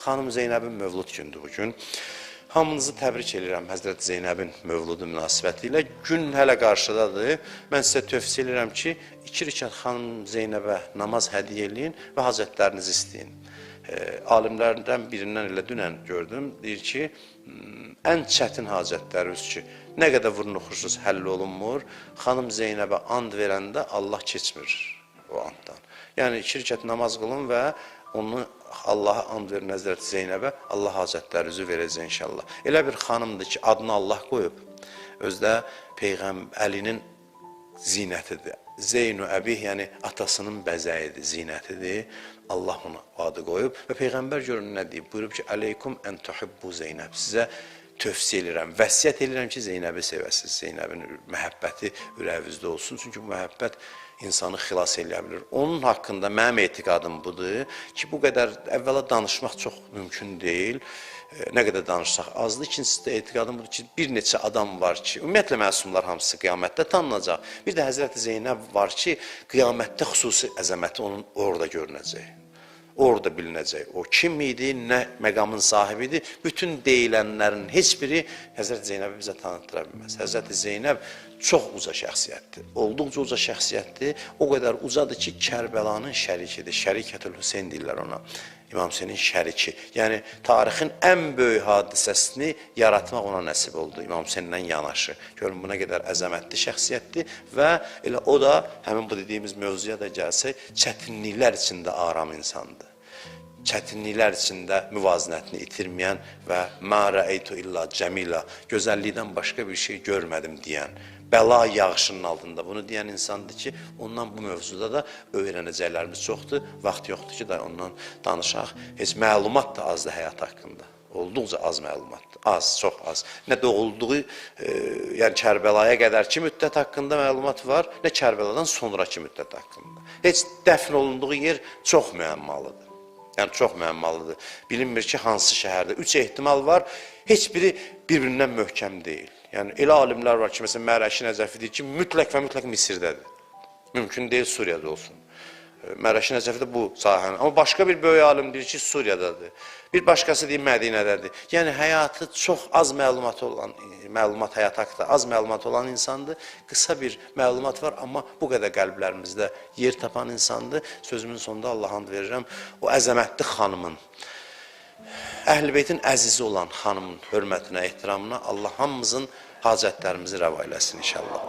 Xanım Zeynəbin mövlud gündür bugün. Hamınızı təbrik edirəm Həzrət Zeynəbin mövludu münasibəti ilə. Gün hələ qarşıdadır. Mən sizə tövsiyə edirəm ki, 2 rükət xanım Zeynəbə namaz hədiyyə eləyin və hacətlərinizi istəyin. Alimlərdən birindən elə dünən gördüm. Deyir ki, ən çətin hacətlərimiz ki, nə qədər vurnuxursuz həll olunmur, xanım Zeynəbə and verəndə Allah keçmir o anddan. Yəni 2 rükət namaz qılın və onu Allaha and verin Həzrət Zeynəbə, Allah hacətlərinizi verəcək inşallah. Elə bir xanımdır ki, adını Allah qoyub, özdə Əlinin zinətidir. Zeynu əbih, yəni atasının bəzəyidir, zinətidir. Allah ona adı qoyub və Peyğəmbər görün nə deyib? Buyurub ki, Əleykum ən tuhibbu Zeynəb. Sizə tövsiyə edirəm, vəsiyyət edirəm ki, Zeynəbi sevəsiniz. Zeynəbin məhəbbəti ürəyinizdə olsun. Çünki bu məhəbbət insanı xilas eləyə bilir. Onun haqqında mənim etiqadım budur ki, bu qədər əvvəla danışmaq çox mümkün deyil. Nə qədər danışsaq azdır. İkincisi də etiqadım budur ki, bir neçə adam var ki, ümumiyyətlə məsumlar hamısı qiyamətdə tanınacaq. Bir də Həzrəti Zeynəb var ki, qiyamətdə xüsusi əzəməti onun orada görünəcək. Orada bilinəcək. O kim idi, nə məqamın sahibidir. Bütün deyilənlərin heç biri Həzrəti Zeynəbi bizə tanıtıra bilməz. Həzrəti Zeynəb çox uca şəxsiyyətdir. Olduqca uca şəxsiyyətdir. O qədər ucadır ki, Kərbəlanın şərikidir. Şərikətül Hüseyn deyirlər ona. İmam Hüseynin şəriki. Yəni, tarixin ən böyük hadisəsini yaratmaq ona nəsib oldu. İmam Hüseyndən yanaşı. Görün, buna qədər əzəmətli şəxsiyyətdir və elə o da, həmin bu dediyimiz mövzuya da gəlsək, çətinliklər içində aram insandır. Çətinliklər içində müvazinətini itirməyən və mə rəeytu illa cəmila, gözəllikdən başqa bir şey görmədim deyən, bəla yağışının altında bunu deyən insandır ki, ondan bu mövzuda da öyrənəcəklərimiz çoxdur. Vaxt yoxdur ki, ondan danışaq. Heç məlumat da azdır həyat haqqında. Olduqca az məlumatdır. Az, çox az. Nə doğulduğu, yəni Kərbəlaya qədərki müddət haqqında məlumat var, nə Kərbəladan sonraki müddət haqqında. Heç dəfn olunduğu yer çox müəmmalıdır. Yəni, çox müəmmalıdır. Bilinmir ki, hansı şəhərdə. 3 ehtimal var, heç biri bir-birindən möhkəm deyil. Yəni, elə alimlər var ki, məsələn, Mərəşi Nəcəfi deyir ki, mütləq və mütləq Misirdədir. Mümkün deyil Suriyada olsun. Mərəşi Nəcəfi də bu sahənin. Amma başqa bir böyük alim deyir ki, Suriyadadır. Bir başqası deyir, Mədinədədir. Yəni, həyatı çox az məlumat olan, məlumat həyat haqqında az məlumat olan insandır. Qısa bir məlumat var, amma bu qədər qəlblərimizdə yer tapan insandır. Sözümün sonunda Allah and verirəm, o əzəmətli xanımın, Əhl-i Beytin əzizi olan xanımın hörmətinə, ehtiramına Allah hamımızın hacətlərimizi rəva eləsin inşallah.